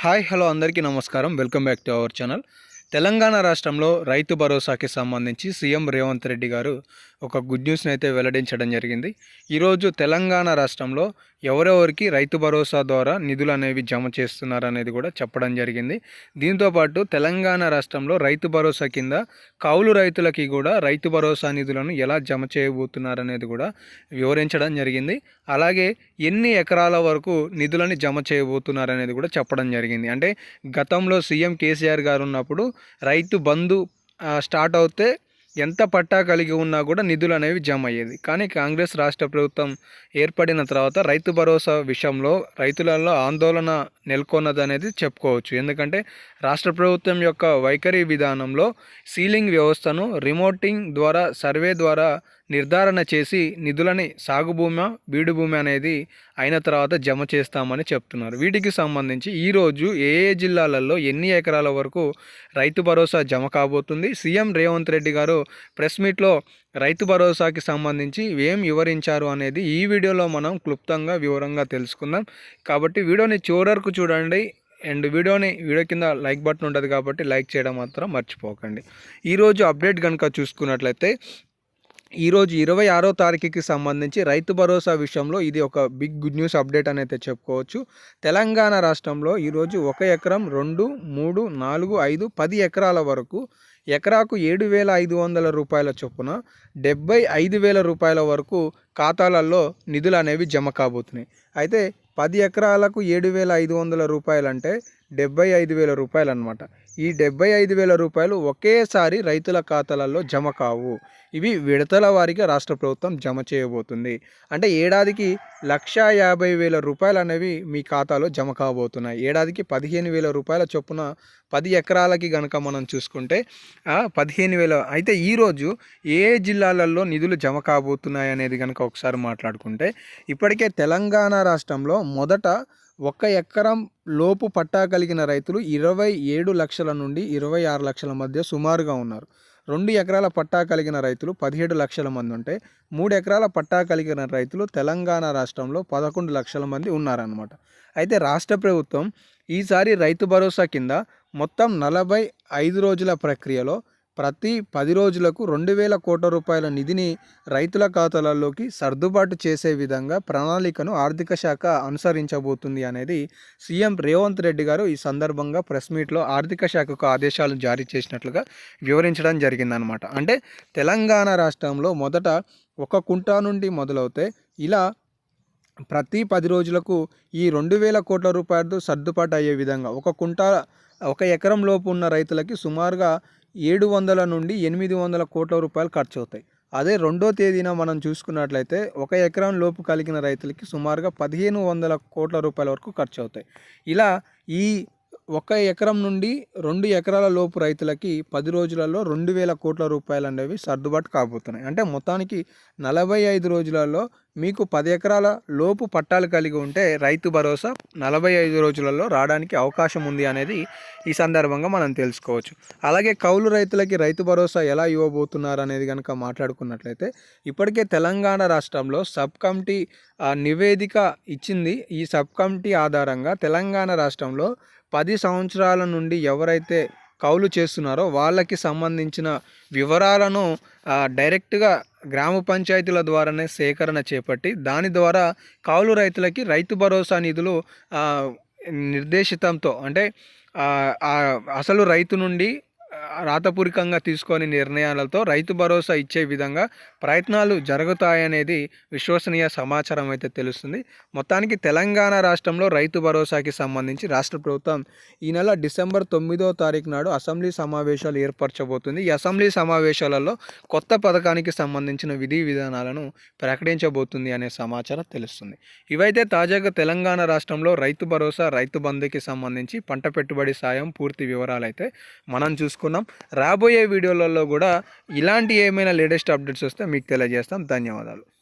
Hi hello అందరికీ నమస్కారం. Welcome back to our channel. Telangana రాష్ట్రంలో రైతు భరోసాకి సంబంధించి సీఎం రేవంత్ రెడ్డి గారు ఒక గుడ్ న్యూస్ని అయితే వెల్లడించడం జరిగింది. ఈరోజు తెలంగాణ రాష్ట్రంలో ఎవరెవరికి రైతు భరోసా ద్వారా నిధులు అనేవి జమ చేస్తున్నారనేది కూడా చెప్పడం జరిగింది. దీంతోపాటు తెలంగాణ రాష్ట్రంలో రైతు భరోసా కింద కౌలు రైతులకి కూడా రైతు భరోసా నిధులను ఎలా జమ చేయబోతున్నారనేది కూడా వివరించడం జరిగింది. అలాగే ఎన్ని ఎకరాల వరకు నిధులని జమ చేయబోతున్నారనేది కూడా చెప్పడం జరిగింది. అంటే గతంలో సీఎం కేసీఆర్ గారు ఉన్నప్పుడు రైతు బంధు స్టార్ట్ అవుతే ఎంత పట్టా కలిగి ఉన్నా కూడా నిధులు అనేవి జమ అయ్యేది. కానీ కాంగ్రెస్ రాష్ట్ర ప్రభుత్వం ఏర్పడిన తర్వాత రైతు భరోసా విషయంలో రైతులలో ఆందోళన నెలకొన్నదనేది చెప్పుకోవచ్చు. ఎందుకంటే రాష్ట్ర ప్రభుత్వం యొక్క వైఖరి విధానంలో సీలింగ్ వ్యవస్థను రిమోటింగ్ ద్వారా సర్వే ద్వారా నిర్ధారణ చేసి నిధులని సాగు భూమి బీడు భూమి అనేది అయిన తర్వాత జమ చేస్తామని చెప్తున్నారు. వీటికి సంబంధించి ఈరోజు ఏ ఏ జిల్లాలలో ఎన్ని ఎకరాల వరకు రైతు భరోసా జమ కాబోతుంది, సీఎం రేవంత్ రెడ్డి గారు ప్రెస్ మీట్లో రైతు భరోసాకి సంబంధించి ఏం వివరించారు అనేది ఈ వీడియోలో మనం క్లుప్తంగా వివరంగా తెలుసుకుందాం. కాబట్టి వీడియోని చివరకు చూడండి. అండ్ వీడియో కింద లైక్ బటన్ ఉంటుంది కాబట్టి లైక్ చేయడం మాత్రం మర్చిపోకండి. ఈరోజు అప్డేట్ కనుక చూసుకున్నట్లయితే ఈరోజు 26వ తారీఖుకి సంబంధించి రైతు భరోసా విషయంలో ఇది ఒక బిగ్ గుడ్ న్యూస్ అప్డేట్ అని అయితే చెప్పుకోవచ్చు. తెలంగాణ రాష్ట్రంలో ఈరోజు 1 ఎకరం 2, 3, 4, 5, 10 ఎకరాల వరకు ఎకరాకు 7,500 రూపాయల చొప్పున 75,000 రూపాయల వరకు ఖాతాలలో నిధులు అనేవి జమ కాబోతున్నాయి. అయితే 10 ఎకరాలకు 7,500 రూపాయలు అంటే 75,000 రూపాయలు అనమాట. ఈ 75,000 రూపాయలు ఒకేసారి రైతుల ఖాతాలలో జమ కావు. ఇవి విడతల వారీగా రాష్ట్ర ప్రభుత్వం జమ చేయబోతుంది. అంటే ఏడాదికి 1,50,000 రూపాయలు అనేవి మీ ఖాతాలో జమ కాబోతున్నాయి. ఏడాదికి 15,000 రూపాయల చొప్పున 10 ఎకరాలకి కనుక మనం చూసుకుంటే 15,000. అయితే ఈరోజు ఏ జిల్లాలలో నిధులు జమ కాబోతున్నాయి అనేది కనుక ఒకసారి మాట్లాడుకుంటే ఇప్పటికే తెలంగాణ రాష్ట్రంలో మొదట 1 ఎకరం లోపు పట్టా కలిగిన రైతులు 27 లక్షల నుండి 26 లక్షల మధ్య సుమారుగా ఉన్నారు. 2 ఎకరాల పట్టా కలిగిన రైతులు 17 లక్షల మంది ఉంటే 3 ఎకరాల పట్టా కలిగిన రైతులు తెలంగాణ రాష్ట్రంలో 11 లక్షల మంది ఉన్నారన్నమాట. అయితే రాష్ట్ర ప్రభుత్వం ఈసారి రైతు భరోసా కింద మొత్తం 45 రోజుల ప్రక్రియలో ప్రతి 10 రోజులకు 2,000 కోట్ల రూపాయల నిధిని రైతుల ఖాతాలలోకి సర్దుబాటు చేసే విధంగా ప్రణాళికను ఆర్థిక శాఖ అనుసరించబోతుంది అనేది సీఎం రేవంత్ రెడ్డి గారు ఈ సందర్భంగా ప్రెస్ మీట్లో ఆర్థిక శాఖకు ఆదేశాలు జారీ చేసినట్లుగా వివరించడం జరిగిందనమాట. అంటే తెలంగాణ రాష్ట్రంలో మొదట 1 కుంటా నుండి మొదలవుతే ఇలా ప్రతి 10 రోజులకు ఈ 2,000 కోట్ల రూపాయలతో సర్దుబాటు అయ్యే విధంగా 1 ఎకరం లోపు ఉన్న రైతులకి సుమారుగా 700 నుండి 800 కోట్ల రూపాయలు ఖర్చు అవుతాయి. అదే 2వ తేదీన మనం చూసుకున్నట్లయితే 1 ఎకరం లోపు కలిగిన రైతులకి సుమారుగా 1,500 కోట్ల రూపాయల వరకు ఖర్చు అవుతాయి. ఇలా ఈ 1 ఎకరం నుండి 2 ఎకరాల లోపు రైతులకి 10 రోజులలో 2,000 కోట్ల రూపాయలు అనేవి సర్దుబాటు కాబోతున్నాయి. అంటే మొత్తానికి 45 రోజులలో మీకు 10 ఎకరాల లోపు పట్టాలు కలిగి ఉంటే రైతు భరోసా 45 రోజులలో రావడానికి అవకాశం ఉంది అనేది ఈ సందర్భంగా మనం తెలుసుకోవచ్చు. అలాగే కౌలు రైతులకి రైతు భరోసా ఎలా ఇవ్వబోతున్నారు అనేది కనుక మాట్లాడుకున్నట్లయితే ఇప్పటికే తెలంగాణ రాష్ట్రంలో సబ్ కమిటీ నివేదిక ఇచ్చింది. ఈ సబ్ కమిటీ ఆధారంగా తెలంగాణ రాష్ట్రంలో 10 సంవత్సరాల నుండి ఎవరైతే కౌలు చేస్తున్నారో వాళ్ళకి సంబంధించిన వివరాలను డైరెక్ట్గా గ్రామ పంచాయతీల ద్వారానే సేకరణ చేపట్టి దాని ద్వారా కౌలు రైతులకి రైతు భరోసా నిధులు నిర్దేశితంతో అంటే అసలు రైతు నుండి రాతపూర్వకంగా తీసుకొని నిర్ణయాలతో రైతు భరోసా ఇచ్చే విధంగా ప్రయత్నాలు జరుగుతాయనేది విశ్వసనీయ సమాచారం అయితే తెలుస్తుంది. మొత్తానికి తెలంగాణ రాష్ట్రంలో రైతు భరోసాకి సంబంధించి రాష్ట్ర ప్రభుత్వం ఈ నెల డిసెంబర్ 9వ తారీఖు నాడు అసెంబ్లీ సమావేశాలు ఏర్పరచబోతుంది. ఈ అసెంబ్లీ సమావేశాలలో కొత్త పథకానికి సంబంధించిన విధి విధానాలను ప్రకటించబోతుంది అనే సమాచారం తెలుస్తుంది. ఇవైతే తాజాగా తెలంగాణ రాష్ట్రంలో రైతు భరోసా రైతు బంధుకి సంబంధించి పంట పెట్టుబడి సాయం పూర్తి వివరాలు అయితే మనం చూసుకున్నాం. రాబోయే వీడియోలలో కూడా ఇలాంటి ఏమైనా లేటెస్ట్ అప్డేట్స్ వస్తే మీకు తెలియజేస్తాం. ధన్యవాదాలు.